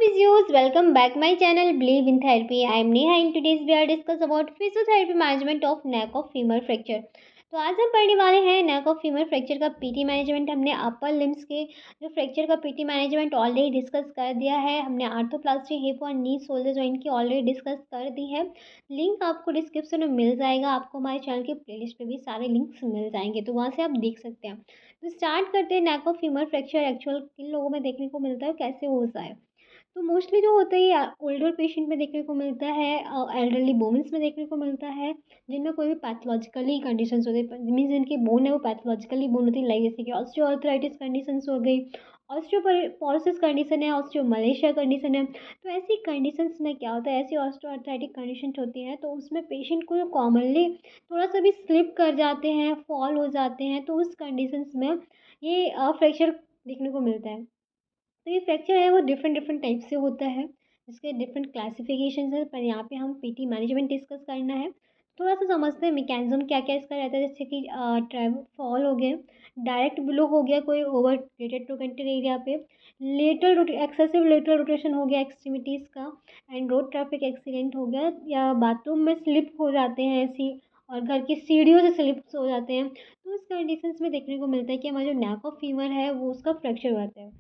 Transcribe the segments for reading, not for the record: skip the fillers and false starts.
physios, welcome back my channel Believe in Therapy. I am Neha and today's we are discuss about physiotherapy management of neck of femur fracture. तो आज हम पढ़ने वाले हैं neck of femur fracture का PT management. हमने upper limbs के जो फ्रैक्चर का पीटी मैनेजमेंट ऑलरेडी डिस्कस कर दिया है। हमने आर्थोप्लास्टी हिप और नी शोल्डर जॉइंट की ऑलरेडी डिस्कस कर दी है। लिंक आपको डिस्क्रिप्शन में मिल जाएगा। आपको हमारे चैनल के प्लेलिस्ट पे भी सारे लिंक्स मिल जाएंगे, तो वहाँ से आप देख सकते हैं। तो स्टार्ट करते हैं। Neck of femur fracture actual किन लोगों में देखने को मिलता है, कैसे हो जाए। तो मोस्टली जो होता है ये ओल्डर पेशेंट में देखने को मिलता है, एल्डरली वुमेंस में देखने को मिलता है, जिनमें कोई भी पैथोलॉजिकली कंडीशंस होती है, मीन्स जिनकी बोन है वो पैथोलॉजिकली बोन होती है, लाइक जैसे कि ऑस्टियोआर्थराइटिस कंडीशंस हो गई, ऑस्टियोपोरोसिस कंडीशन है, ऑस्टियोमलेशिया कंडीशन है। तो ऐसी कंडीशंस में क्या होता है, ऐसी ऑस्टियोआर्थराइटिक कंडीशन होती है तो उसमें पेशेंट को कॉमनली थोड़ा सा भी स्लिप कर जाते हैं, फॉल हो जाते हैं, तो उस कंडीशंस में ये फ्रैक्चर देखने को मिलता है। तो ये फ्रैक्चर है वो डिफरेंट डिफरेंट टाइप से होता है, जिसके डिफरेंट क्लासिफिकेशन है, पर यहाँ पे हम पीटी मैनेजमेंट डिस्कस करना है। थोड़ा सा समझते हैं मैकेनिज्म क्या क्या इसका रहता है, जैसे कि ट्रैवल फॉल हो गया, डायरेक्ट ब्लो हो गया कोई ओवर रेटेड ट्रोकेंटर एरिया पे, लेटरल एक्सेसिव लेटरल रोटेशन हो गया एक्सट्रीमिटीज़ का, एंड रोड ट्रैफिक एक्सीडेंट हो गया, या बाथरूम में स्लिप हो जाते हैं ऐसी, और घर की सीढ़ियों से स्लिप्स हो जाते हैं। तो इस कंडीशंस में देखने को मिलता है कि हमारा जो नेक ऑफ फीवर है वो उसका फ्रैक्चर होता है।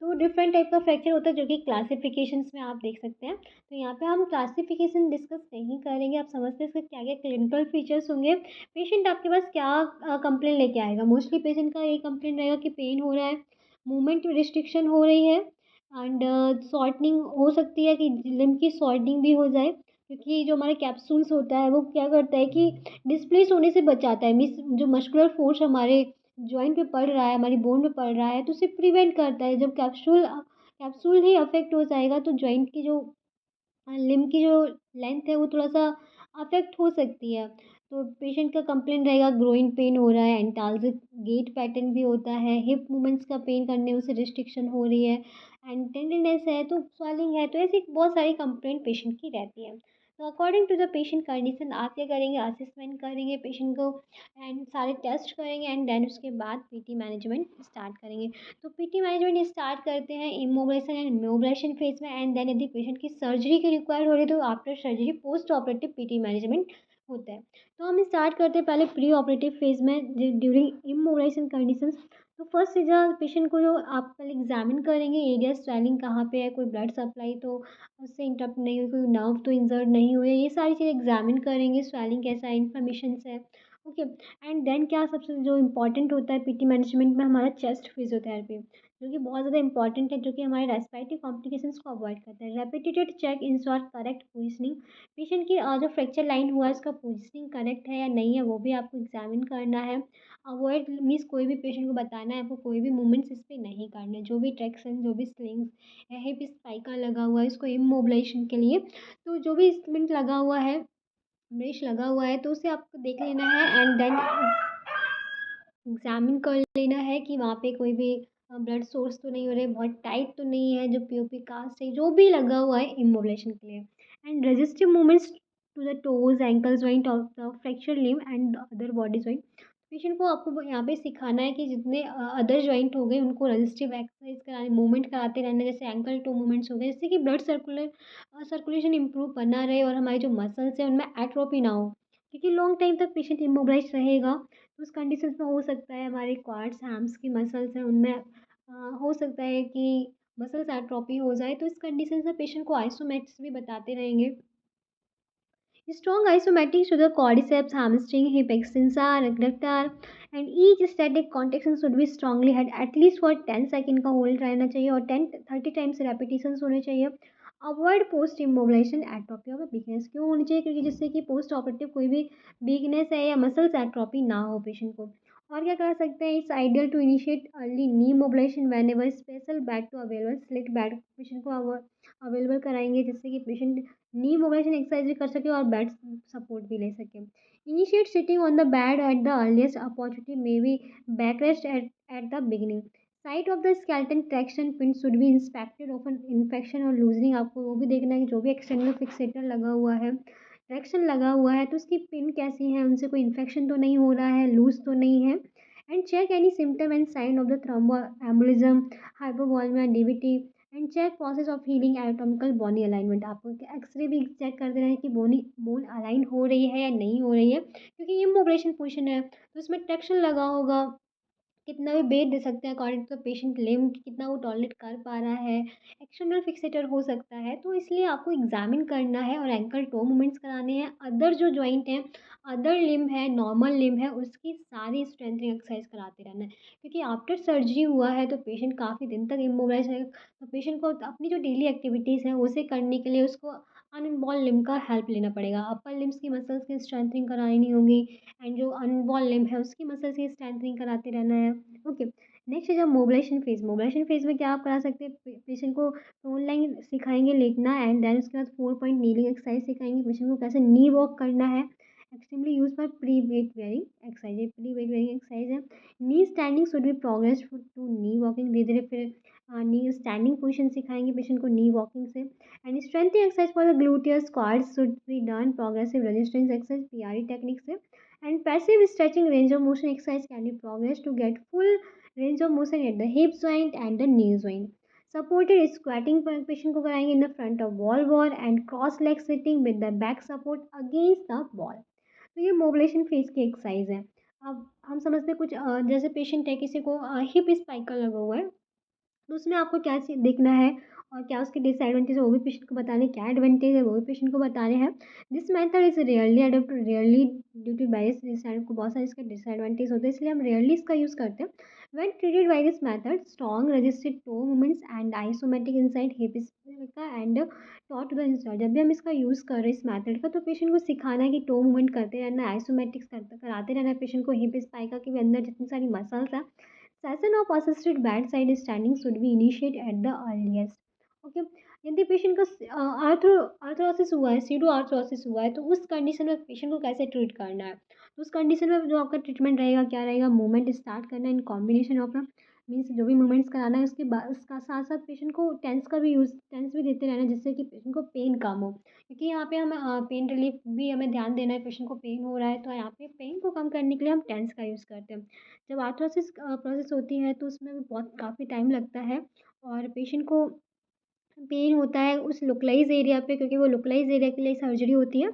तो डिफरेंट टाइप का फ्रैक्चर होता है जो कि क्लासिफिकेशंस में आप देख सकते हैं। तो यहाँ पे हम क्लासिफिकेशन डिस्कस नहीं करेंगे, आप समझते हैं इसके क्या क्या क्लिनिकल फीचर्स होंगे। पेशेंट आपके पास क्या कंप्लेन लेके आएगा, मोस्टली पेशेंट का ये कंप्लेन रहेगा कि पेन हो रहा है, मूवमेंट रिस्ट्रिक्शन हो रही है, एंड शॉर्टनिंग हो सकती है कि लिम्ब की शॉर्टनिंग भी हो जाए, क्योंकि जो हमारे कैप्सूल्स होता है वो क्या करता है कि डिस्प्लेस होने से बचाता है, मीन्स जो मस्कुलर फोर्स हमारे जॉइंट पे पड़ रहा है, हमारी बोन पे पड़ रहा है, तो उसे प्रिवेंट करता है। जब कैप्सूल ही अफेक्ट हो जाएगा तो जॉइंट की जो लिम्ब की जो लेंथ है वो थोड़ा सा अफेक्ट हो सकती है। तो पेशेंट का कंप्लेन रहेगा ग्रोइंग पेन हो रहा है, एंटाल्जिक गेट पैटर्न भी होता है, हिप मूवमेंट्स का पेन करने में उसे रिस्ट्रिक्शन हो रही है, एंड टेंडरनेस है, तो स्वेलिंग है, तो ऐसी बहुत सारी कंप्लेंट पेशेंट की रहती है। तो according to the patient condition आप क्या करेंगे, असेसमेंट करेंगे पेशेंट को, एंड सारे टेस्ट करेंगे, एंड देन उसके बाद पीटी मैनेजमेंट स्टार्ट करेंगे। तो पीटी मैनेजमेंट स्टार्ट करते हैं इमोबिलाइजेशन एंड मोबिलाइजेशन फेज में, एंड देन यदि पेशेंट की सर्जरी की रिक्वायर हो रही है तो after surgery post operative PT management होता है। तो हम स्टार्ट करते हैं पहले प्री ऑपरेटिव फेज में ड्यूरिंग इमोबिलाइजेशन कंडीशंस। तो फर्स्ट से जो पेशेंट को जो आप पहले एग्जामिन करेंगे एरिया स्वेलिंग कहाँ पे है, कोई ब्लड सप्लाई तो उससे इंटरप्ट नहीं हुई, कोई नर्व तो इंजर्ड नहीं हुई है, ये सारी चीज़ें एग्जामिन करेंगे, स्वेलिंग कैसा है, इन्फ्लेमेशन है, ओके। एंड देन क्या सबसे जो इम्पोर्टेंट होता है पीटी मैनेजमेंट में, हमारा चेस्ट फिजियोथेरेपी, जो कि बहुत ज़्यादा इंपॉर्टेंट है, जो कि हमारे रेस्पिरेटरी कॉम्प्लिकेशंस को अवॉइड करता है। Repeated check ensure correct positioning, patient की जो फ्रैक्चर लाइन हुआ है उसका पोजिशनिंग करेक्ट है या नहीं है वो भी आपको एग्जामिन करना है। अवॉइड मीन्स कोई भी पेशेंट को बताना है आपको कोई भी मूवमेंट्स इस पर नहीं करने, जो भी ट्रैक्शन, जो भी स्लिंग्स या हिप स्पाइका लगा हुआ है इसको इमोबिलाइजेशन के लिए, तो जो भी इंस्ट्रूमेंट लगा हुआ है, ब्रश लगा हुआ है, तो उसे आपको देख लेना है, एंड देन एग्जामिन कर लेना है कि वहाँ पे कोई भी ब्लड सोर्स तो नहीं हो रहा है, बहुत टाइट तो नहीं है, जो पीओपी कास्ट है जो भी लगा हुआ है इमोबिलाइजेशन के लिए। And resistive movements to the toes ankle joint of the fracture limb and other body joint. Patient को आपको यहाँ पे सिखाना है कि जितने अदर जॉइंट हो गए उनको रेजिस्टिव एक्सरसाइज कराने, मूवमेंट कराते रहना, जैसे एंकल टू मूवमेंट्स हो गए, जिससे कि ब्लड सर्कुलेशन इंप्रूव बना रहे और हमारे जो मसल्स हैं उनमें एट्रोफी ना हो, क्योंकि लॉन्ग टाइम तक पेशेंट इमोबिलाइज रहेगा तो उस कंडीशंस में हो सकता है हमारे क्वाड्स हैम्स की मसल्स हैं उनमें हो सकता है कि मसल्स एट्रोफी हो जाए। तो इस कंडीशन में पेशेंट को आइसोमेट्स भी बताते रहेंगे। Strong isomatics to the quadriceps, hamstring, hip extensor, adductor, and each static contraction should be strongly had at least for 10 second का होल्ड रहना चाहिए और 10-30 टाइम्स रेपिटेशंस होने चाहिए। Avoid post immobilisation atrophy of weakness, क्यों होनी चाहिए, क्योंकि जिससे कि पोस्ट ऑपरेटिव कोई भी वीकनेस है या मसल्स एट्रोपी ना हो पेशेंट को। और क्या कर सकते हैं, it's ideal to initiate early knee mobilisation whenever special bed to available, select bed patient को अवेलेबल कराएंगे जिससे कि पेशेंट नी मोबिलाइजेशन एक्सरसाइज भी कर सके और बेड सपोर्ट भी ले सके। Initiate sitting on the bed at the earliest opportunity, may be backrest at the beginning. Site of the skeleton traction pin should be inspected of infection और loosening, आपको वो भी देखना है कि जो भी एक्सटर्नल फिक्सेटर लगा हुआ है, ट्रैक्शन लगा हुआ है, तो उसकी पिन कैसी है, उनसे कोई इन्फेक्शन तो नहीं हो रहा है, लूज तो नहीं है। And check any symptom and sign of the thromboembolism, hypovolemia, DVT, and check process of healing anatomical bony alignment. आपको एक्सरे भी चेक कर देना है कि बोन अलाइन हो रही है या नहीं हो रही है, क्योंकि इमोबिलाइजेशन पोजीशन है तो इसमें ट्रैक्शन लगा होगा। कितना भी वेट दे सकते हैं according to the patient limb, कितना वो टॉलरेट कर पा रहा है। एक्सटर्नल फिक्सेटर हो सकता है, तो इसलिए आपको एग्जामिन करना है और एंकल टो मूवमेंट्स कराने हैं। अदर जो जॉइंट हैं, अदर लिम्ब है, नॉर्मल लिम्ब है, उसकी सारी स्ट्रेंथनिंग एक्सरसाइज कराते रहना है, क्योंकि आफ्टर सर्जरी हुआ है तो पेशेंट काफ़ी दिन तक इमोबाइज है। तो पेशेंट को अपनी जो डेली एक्टिविटीज़ हैं उसे करने के लिए उसको अनइन्वॉल्व लिम्ब का हेल्प लेना पड़ेगा। अपर लिम्स की मसल्स की स्ट्रेंथनिंग करानी होगी, एंड जो अनइन्वॉल्व लिम्ब है उसकी मसल्स की स्ट्रेंथनिंग कराते रहना है। ओके। नेक्स्ट है जब मोबिलाइजेशन फेज। मोबिलाइजेशन फेज में क्या आप करा सकते हैं, पेशेंट को प्रोन लाइन सिखाएंगे लेटना, एंड देन उसके बाद 4 पॉइंट नीलिंग एक्सरसाइज सिखाएंगे पेशेंट को कैसे नी वॉक करना है। Extremely use for pre weight bearing exercise है, प्री वेट वेयरिंग एक्सरसाइज है। Knee standing should be progress to knee walking. धीरे धीरे फिर नी स्टैंडिंग पोजिशन सिखाएंगे पेशेंट को नी वॉकिंग से। And strength exercise for the gluteus quads should be done progressive resistance exercise PRE technique से। And passive stretching range of motion exercise can be progressed to get full range of motion at the hip joint and the knee joint. Supported squatting patient को कराएंगे in the front of wall bar and cross leg sitting with the back support against the wall. तो ये मोबिलेशन phase की exercise है। अब हम समझते हैं कुछ जैसे पेशेंट है, किसी को हिप स्पाइकल लगा हुआ है, तो उसमें आपको क्या देखना है और क्या उसके डिसएडवांटेज है वो भी पेशेंट को बताने, क्या एडवांटेज है वो भी पेशेंट को बताने हैं। This method is rarely adopt, rarely due to bias को बहुत सारे इसके डिसएडवांटेज होते हैं, इसलिए हम रेयरली इसका यूज़ करते हैं। When treated by this method strong resisted toe movements and isometric inside hip का and taught to the install. जब भी हम इसका यूज़ कर रहे हैं इस मेथड का, तो पेशेंट को सिखाना है कि टो मूवमेंट करते रहना है, आइसोमेटिक्स कराते रहना है पेशेंट को, हिप स्पाइका के भी अंदर जितनी सारी मसल्स हैं। Session of assisted bedside standing should be initiated at the earliest. Okay. यदि पेशेंट का आर्थरोसिस हुआ है, सीडो आर्थरोसिस हुआ है, तो उस कंडीशन में पेशेंट को कैसे ट्रीट करना है, तो उस कंडीशन में जो आपका ट्रीटमेंट रहेगा क्या रहेगा, मूवमेंट स्टार्ट करना इन कॉम्बिनेशन ऑफ मीन्स जो भी मूवमेंट्स कराना है उसके बाद उसका साथ साथ पेशेंट को टेंस भी देते रहना, जिससे कि पेशेंट को पेन कम हो, क्योंकि यहाँ पे हम पेन रिलीफ भी हमें ध्यान देना है। पेशेंट को पेन हो रहा है तो यहाँ पे पेन को कम करने के लिए हम टेंस का यूज़ करते हैं। जब आर्थरोसिस प्रोसेस होती है तो उसमें भी बहुत काफ़ी टाइम लगता है, और पेशेंट को पेन होता है उस लोकलाइज एरिया पे, क्योंकि वो लोकलाइज एरिया के लिए सर्जरी होती है,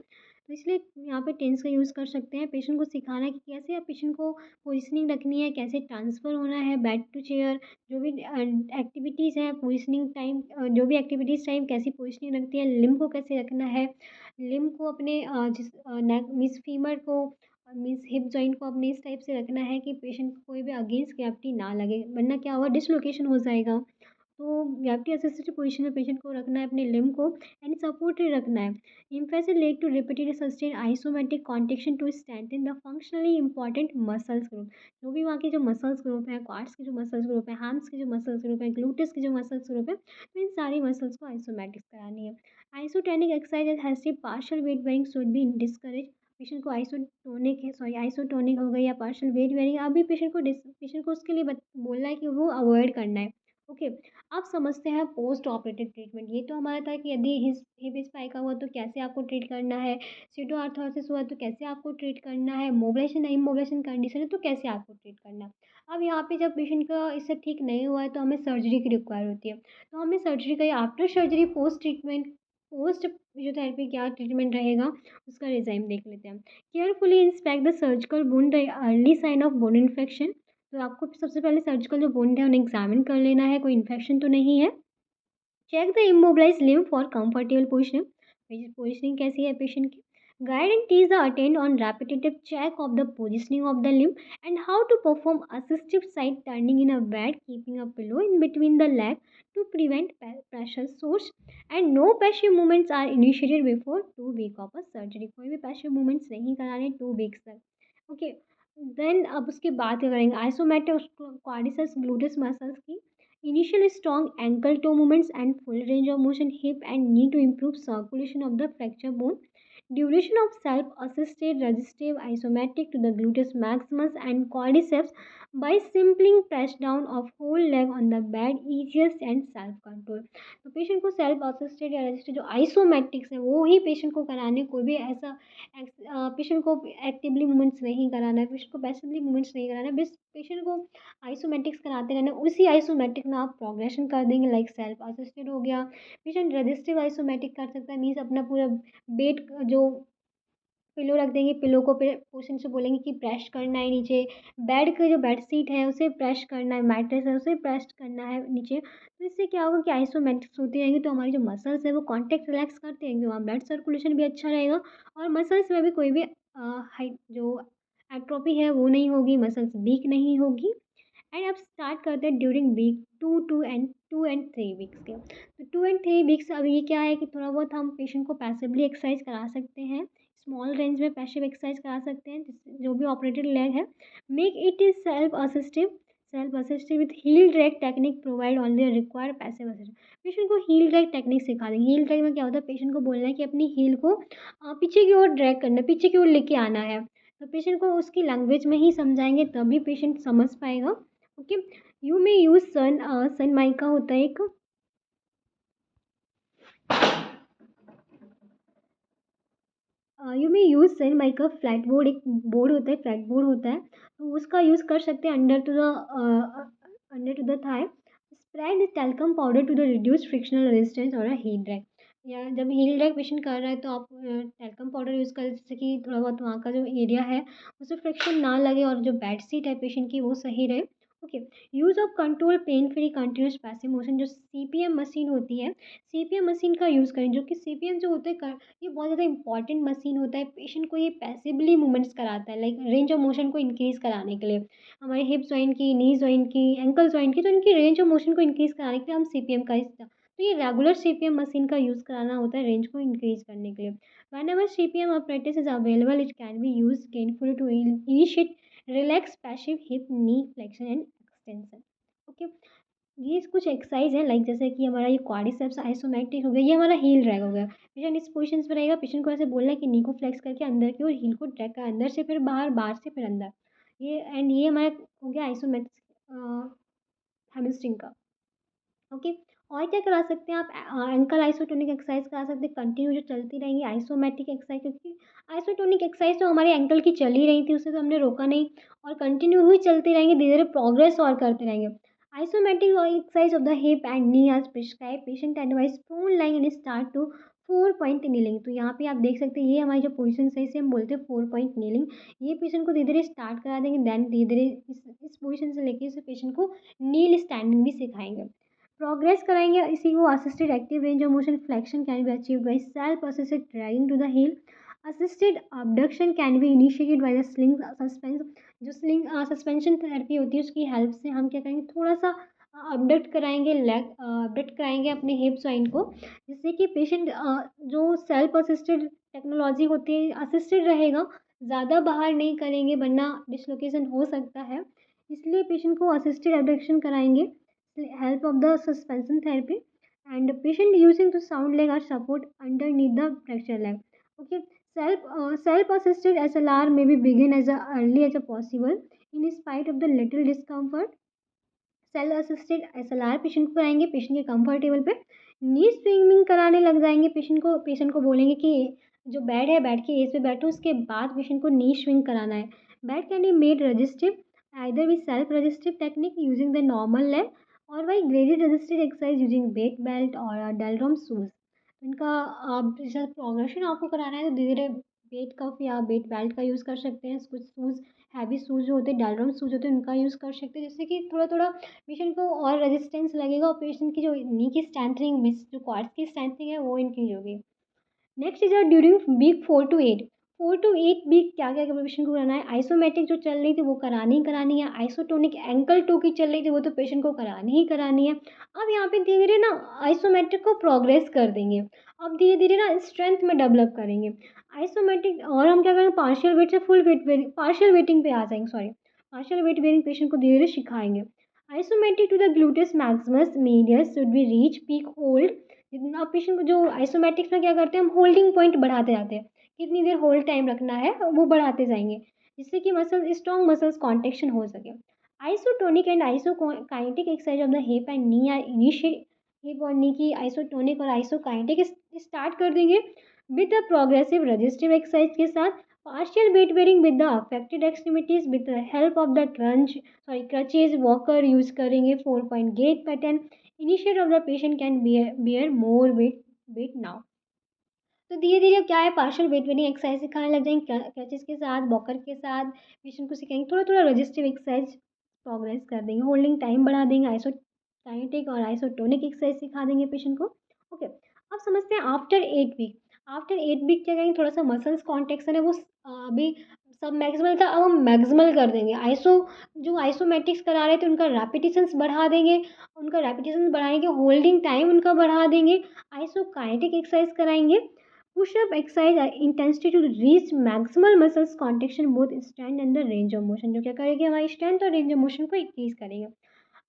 तो इसलिए यहाँ पे टेंस का यूज़ कर सकते हैं। पेशेंट को सिखाना है कि कैसे पेशेंट को पोजिशनिंग रखनी है, कैसे ट्रांसफ़र होना है बेड टू चेयर, जो भी एक्टिविटीज़ हैं पोजिशनिंग टाइम, जो भी एक्टिविटीज़ टाइम कैसी पोजिशनिंग रखती है, लिम्ब को कैसे रखना है, लिम्ब को अपने जिस नेक मीन्स फीमर को मीन्स हिप जॉइंट को अपने इस टाइप से रखना है कि पेशेंट को कोई भी अगेंस्ट ग्रेविटी ना लगे, वरना क्या होगा, डिसलोकेशन हो जाएगा। तो ग्रेविटी असिस्टेड पोजीशन में पेशेंट को रखना है, अपने लिम्ब को एंड सपोर्टेड रखना है। Emphasis laid to repeated sustain isometric contraction to strengthen the functionally important muscles group. जो भी वहाँ के जो मसल्स ग्रुप है, क्वाड्स के जो मसल्स ग्रुप है, हैम्स के जो मसल्स ग्रुप है, ग्लूटिस के जो मसल्स ग्रुप है, तो इन सारी मसल्स को आइसोमेटिक्स करानी है। Isotonic exercise has partial weight bearing should be discourage. Patient को आइसोटोनिक हो गई या पार्शियल वेट बेयरिंग, अभी पेशेंट को उसके लिए बोलना है कि वो अवॉइड करना है। ओके। अब समझते हैं पोस्ट ऑपरेटिव ट्रीटमेंट। ये तो हमारा था कि यदि हिप स्पाइका हुआ तो कैसे आपको ट्रीट करना है, सीडो आर्थरोसिस हुआ तो कैसे आपको ट्रीट करना है, मोबिलाइजेशन इमोबिलाइजेशन कंडीशन है तो कैसे आपको ट्रीट करना है। अब यहाँ पे जब पेशेंट का इससे ठीक नहीं हुआ है तो हमें सर्जरी की रिक्वायर होती है, तो हमने सर्जरी करी। After surgery post treatment, post physiotherapy क्या ट्रीटमेंट रहेगा उसका रिजाइम देख लेते हैं। Carefully inspect the surgical wound, the early sign of bone infection. तो आपको सबसे पहले सर्जिकल जो वुंड है उन्हें एग्जामिन कर लेना है, कोई इन्फेक्शन तो नहीं है। Check the immobilise limb for comfortable positioning, positioning कैसी है पेशेंट की। Guide and teach the attendant repetitive check of the positioning of the limb and how to perform assistive side turning in a bed keeping a pillow in between the leg to prevent pressure sores and no passive movements are initiated before 2 week of a surgery. कोई भी passive movements नहीं कराने 2 weeks तक। Okay. Then अब उसके बाद क्या करेंगे, आइसोमेटिक क्वाड्रिसेप्स ग्लूटिस मसल्स की initial strong ankle toe movements and full range of motion hip and knee to improve circulation of the fracture bone. Duration of self-assisted resistive isometric to the gluteus maximus and quadriceps by simply press down of whole leg on the bed easiest and self control। तो patient को self assisted या रजिस्टेड जो आइसोमेट्रिक्स है वो ही patient को कराने, कोई भी ऐसा पेशेंट को एक्टिवली मूवमेंट्स नहीं कराना है, पेशेंट को पैसिवली मूवमेंट्स नहीं कराना है, बस पेशेंट को आइसोमेटिक्स कराते रहना, उसी आइसोमेटिक में आप प्रोग्रेशन कर देंगे, लाइक सेल्फ असिस्टेड हो गया। पेशेंट रजिस्टिव आइसोमेटिक कर सकता है, मीन्स अपना पूरा बेड जो पिलो रख देंगे, पिलो को फिर पेशेंट से बोलेंगे कि प्रेस करना है नीचे, बेड का जो बेड शीट है उसे प्रेस करना है, मैट्रेस है उसे प्रेस करना है नीचे। तो इससे क्या होगा कि आइसोमेटिक्स होती रहेंगी तो हमारी जो मसल्स है वो कॉन्टेक्ट रिलैक्स करते रहेंगे, वहाँ ब्लड सर्कुलेशन भी अच्छा रहेगा और मसल्स में भी कोई भी हाइट जो एट्रोपी है वो नहीं होगी, मसल्स वीक नहीं होगी। एंड अब स्टार्ट करते हैं ड्यूरिंग वीक 2 एंड 3 वीक्स के। तो 2 एंड 3 वीक्स अब ये क्या है कि थोड़ा बहुत हम पेशेंट को पैसिवली एक्सरसाइज करा सकते हैं, स्मॉल रेंज में पैसिव एक्सरसाइज करा सकते हैं, जो भी ऑपरेटेड लेग है। Make it is self assistive with heel drag technique, provide only required passive assist. Patient को हील ड्रैग टेक्निक सिखा देंगे। हील ड्रैग में क्या होता है, पेशेंट को बोलना है कि अपनी हील को पीछे की ओर ड्रैग करना है, पीछे की ओर लेके आना है। तो पेशेंट को उसकी लैंग्वेज में ही समझाएंगे तभी पेशेंट समझ पाएगा। Okay. You may use sun mica होता है एक, you may use sun mica flat board, एक बोर्ड होता है, फ्लैट बोर्ड होता है, तो उसका यूज़ कर सकते हैं under to the thigh. Spread talcum powder to the reduce frictional resistance और हीट ड्रैग। या जब हील ड्रैग पेशेंट कर रहा है तो आप टेल्कम पाउडर यूज़ करें, जिससे कि थोड़ा बहुत वहाँ का जो एरिया है उसे फ्रिक्शन ना लगे और जो बेड सीट है पेशेंट की वो सही रहे। Okay. Use of control pain free continuous passive motion, जो सीपीएम मशीन होती है, सीपीएम मशीन का यूज़ करें, जो कि सीपीएम जो होते हैं ये बहुत ज़्यादा इंपॉर्टेंट मशीन होता है, पेशेंट को ये पैसिवली मूवमेंट्स कराता है, लाइक रेंज ऑफ मोशन को इंक्रीज़ कराने के लिए। हमारे हिप जॉइंट की, नी जॉइंट की, एंकल जॉइंट की, तो इनकी रेंज ऑफ मोशन को इंक्रीज़ कराने के लिए हम सीपीएम का इस्तेमाल, तो ये रेगुलर सीपीएम मशीन का यूज़ कराना होता है रेंज को इंक्रीज़ करने के लिए। Whenever CPM apparatus is available it can be used gainfully to initiate relax passive hip knee flexion and extension. Okay. ये कुछ एक्सरसाइज है, लाइक जैसे कि हमारा ये क्वाड्रिसेप्स आइसोमेट्रिक हो गया, ये हमारा हील ड्रैग हो गया। पेशेंट इस पोजीशन पे रहेगा, पेशेंट को ऐसे बोलना है कि नी को फ्लेक्स करके अंदर की ओर, हील को ड्रैग कर, अंदर से फिर बाहर, बाहर से फिर अंदर। ये हमारा हो गया आइसोमेट्रिक हैमस्ट्रिंग का। ओके। और क्या करा सकते हैं आप, एंकल आइसोटोनिक एक्सरसाइज करा सकते हैं, कंटिन्यू जो चलती रहेंगी आइसोमेट्रिक एक्सरसाइज, क्योंकि आइसोटोनिक एक्सरसाइज तो हमारे एंकल की चल ही रही थी, उसे तो हमने रोका नहीं, और कंटिन्यू हुई चलती रहेंगी, धीरे धीरे प्रोग्रेस और करते रहेंगे। Isometric exercise of the hip and knee आज prescribe, patient advise prone line and start to 4 point kneeling. तो यहाँ पे आप देख सकते हैं ये हमारी जो पोजीशन है इसे हम बोलते हैं 4 पॉइंट नीलिंग। ये पेशेंट को धीरे धीरे स्टार्ट करा देंगे, देन धीरे धीरे इस पोजीशन से लेके इस पेशेंट को नील स्टैंडिंग भी सिखाएंगे, प्रोग्रेस कराएंगे। इसी को assisted active range of motion flexion can be achieved by self assisted dragging to the heel. Assisted abduction can be initiated by the sling suspense, जो स्लिंग सस्पेंशन थेरेपी होती है उसकी हेल्प से हम क्या करेंगे, थोड़ा सा अपडेट कराएंगे, लेग अपडेट कराएंगे अपने हिप जॉइंट को, जिससे कि पेशेंट जो सेल्फ असिस्टेड टेक्नोलॉजी होती है असिस्टेड रहेगा, ज़्यादा बाहर नहीं करेंगे वरना डिसलोकेशन हो सकता है, इसलिए पेशेंट को असिस्टेड एबडक्शन कराएंगे, help of the suspension therapy, and patient using the sound leg or support underneath the fracture leg. Okay. Self assisted SLR may be begin as early as possible in spite of the little discomfort। Self assisted SLR patient को कराएंगे, patient के comfortable पे नी swimming कराने लग जाएंगे, patient को बोलेंगे कि जो बेड है बेड के एज पे बैठो, उसके बाद पेशेंट को नी स्विंग कराना है। Bed can be made resistive either with self resistive technique using the normal leg और by graded resistive exercise using weight belt और डेलरम शूज। इनका आप जैसे प्रोग्रेशन आपको कराना है तो धीरे धीरे वेट कफ या वेट बेल्ट का यूज़ कर सकते हैं, कुछ शूज़ हैवी शूज़ जो होते हैं डालरम शूज़ होते हैं उनका यूज़ कर सकते हैं, जिससे कि थोड़ा थोड़ा पेशेंट को और रेजिस्टेंस लगेगा और पेशेंट की जो नी की स्ट्रेंथनिंग, जो क्वाड्स की स्ट्रेंथनिंग है वो इंक्रीज होगी। Next is during week 4 to 8 क्या क्या पेशेंट को कराना है, आइसोमेट्रिक जो चल रही थी वो करानी ही करानी है, आइसोटोनिक एंकल 2 की चल रही थी वो तो पेशेंट को करानी ही करानी है। अब यहाँ पे धीरे धीरे ना आइसोमेट्रिक को प्रोग्रेस कर देंगे, अब धीरे धीरे ना स्ट्रेंथ में डेवलप करेंगे आइसोमेट्रिक, और हम क्या करेंगे पार्शियल वेट से full weight bearing, partial weighting पे आ जाएंगे, sorry partial weight bearing patient को धीरे धीरे सिखाएंगे। Isometric to the gluteus maximus medius should be reach peak hold. जितना पेशेंट को जो आइसोमेट्रिक्स में क्या करते हैं हम होल्डिंग पॉइंट बढ़ाते जाते हैं, कितनी देर होल्ड टाइम रखना है वो बढ़ाते जाएंगे, जिससे कि मसल स्ट्रॉन्ग मसल्स कॉन्ट्रेक्शन हो सके। Isotonic and isokinetic exercise of the hip and knee are initiate, hip और नी की आइसोटोनिक और आइसोकाइनेटिक स्टार्ट कर देंगे with a progressive resistive exercise के साथ। Partial weight bearing with the affected extremities with the help of the crutches walker use करेंगे 4 point gait pattern. Initiate of the patient can bear more weight now. तो धीरे धीरे क्या है partial weight bearing exercise सिखाने लग जाएंगे crutches के साथ वॉकर के साथ पेशेंट को सिखाएंगे थोड़ा थोड़ा रजिस्टिव एक्सरसाइज प्रोग्रेस कर देंगे होल्डिंग टाइम बढ़ा देंगे आइसोकाइनेटिक और आइसोटोनिक एक्सरसाइज सिखा देंगे पेशेंट को ओके अब समझते हैं आफ्टर 8 वीक क्या करेंगे थोड़ा सा मसल्स कॉन्ट्रेक्शन है वो अभी सब मैक्सिमल था अब हम मैक्सिमल कर देंगे जो आइसोमेट्रिक्स करा रहे थे उनका रेपिटेशंस बढ़ा देंगे उनका रेपिटेशंस बढ़ाने के होल्डिंग टाइम उनका बढ़ा देंगे आइसोकाइनेटिक एक्सरसाइज कराएंगे push up exercise intensity to reach maximal muscles contraction both strength and the range of motion जो क्या करेगी हमारी स्ट्रेंथ और रेंज ऑफ मोशन को इंक्रीज करेगा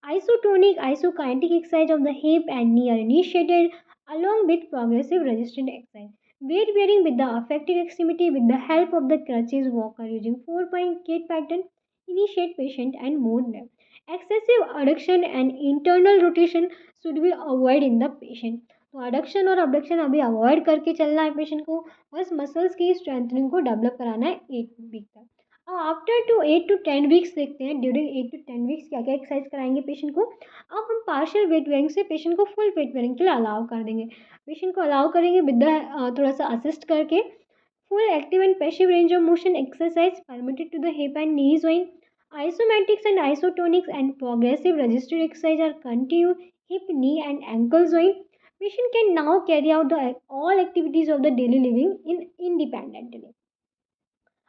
isotonic isokinetic exercise of the hip and knee are initiated along with progressive resistant exercise. Weight bearing with the affected extremity with the help of the crutches walker using 4 point gait pattern initiate patient and move them. Excessive adduction and internal rotation should be avoided in the patient. तो adduction और abduction अभी avoid करके चलना है patient को बस muscles की strengthening को डेवलप कराना है 8 वीक तक अब आफ्टर 8 to 10 वीक्स देखते हैं ड्यूरिंग 8 to 10 वीक्स क्या क्या एक्सरसाइज कराएंगे पेशेंट को अब हम पार्शियल वेट बेयरिंग से पेशेंट को फुल वेट बेयरिंग के लिए अलाउ कर देंगे पेशेंट को अलाउ करेंगे विद द थोड़ा सा असिस्ट करके full active and passive range of motion exercise permitted to the hip and knees joint isomatics and isotonics and progressive resisted exercise are continued hip knee and ankle joint patient can now carry out all activities of the daily living independently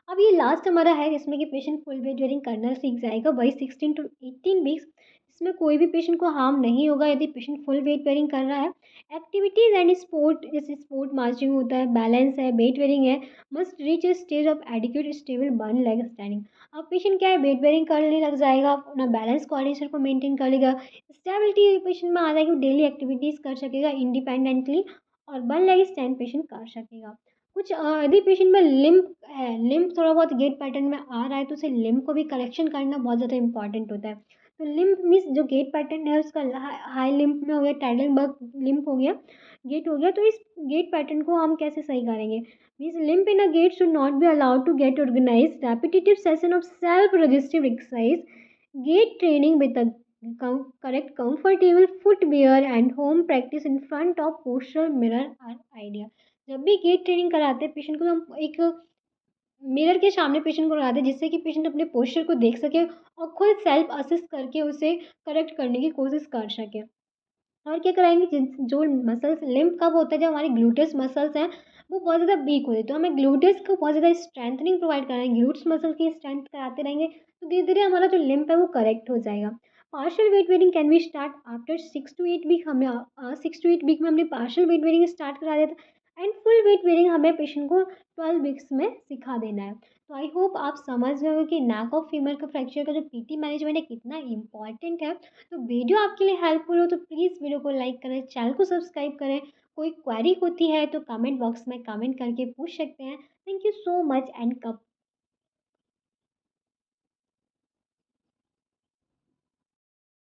अब ये last हमारा है जिसमें कि patient full weight bearing करना सीख जाएगा वही 16 to 18 वीक्स इसमें कोई भी पेशेंट को हार्म नहीं होगा यदि पेशेंट फुल वेट बेयरिंग कर रहा है एक्टिविटीज़ एंड स्पोर्ट जैसे स्पोर्ट मार्चिंग होता है बैलेंस है वेट बेयरिंग है must reach a stage of adequate stable one leg standing अब पेशेंट क्या है वेट बेयरिंग करने लग जाएगा अपना बैलेंस कोऑर्डिनेशन को मेंटेन कर लेगा स्टेबिलिटी पेशेंट में आ जाएगी डेली एक्टिविटीज़ कर सकेगा इंडिपेंडेंटली और वन लेग स्टैंड पेशेंट कर सकेगा कुछ यदि पेशेंट में लिम्प है लिम्प थोड़ा बहुत गेट पैटर्न में आ रहा है तो उसे लिम्प को भी करेक्शन करना बहुत ज़्यादा इंपॉर्टेंट होता है तो लिम्प मीन्स जो गेट पैटर्न है उसका हाई लिम्प में हो गया टाइडलबर्ग लिम्प हो गया गेट हो गया तो इस गेट पैटर्न को हम कैसे सही करेंगे means limp in a gait should not be allowed to gait organise repetitive session of self resistive exercise gait training with the correct comfortable footwear and home practice in front of postural mirror are ideal जब भी gate training कराते हैं patient को हम एक mirror के सामने patient को लगाते हैं जिससे कि पेशेंट अपने पोस्चर को देख सके और खुद सेल्फ असिस्ट करके उसे करेक्ट करने की कोशिश कर सके और क्या कराएंगे जो मसल्स लिम्फ कब होता है जब हमारे ग्लूटेस मसल्स हैं वो बहुत ज़्यादा वीक होते हैं तो हमें ग्लूटेस को बहुत ज़्यादा स्ट्रेंथनिंग प्रोवाइड करना है ग्लूट्स मसल की स्ट्रेंथ कराते रहेंगे तो धीरे धीरे हमारा जो लिम्फ है वो करेक्ट हो जाएगा partial weight bearing can be start after 6 to 8 week हमें 6 to 8 वीक में हमने पार्शियल वेट बेयरिंग स्टार्ट करा दिया था एंड फुल वेट बेयरिंग हमें पेशेंट को 12 वीक्स में सिखा देना है तो आई होप आप समझ गए हो कि नेक ऑफ फीमर का फ्रैक्चर का जो पीटी मैनेजमेंट है कितना इंपॉर्टेंट है तो वीडियो आपके लिए हेल्पफुल हो तो प्लीज़ वीडियो को लाइक करें चैनल को सब्सक्राइब करें कोई क्वेरी होती है तो कमेंट बॉक्स में कमेंट करके पूछ सकते हैं thank you so much and कब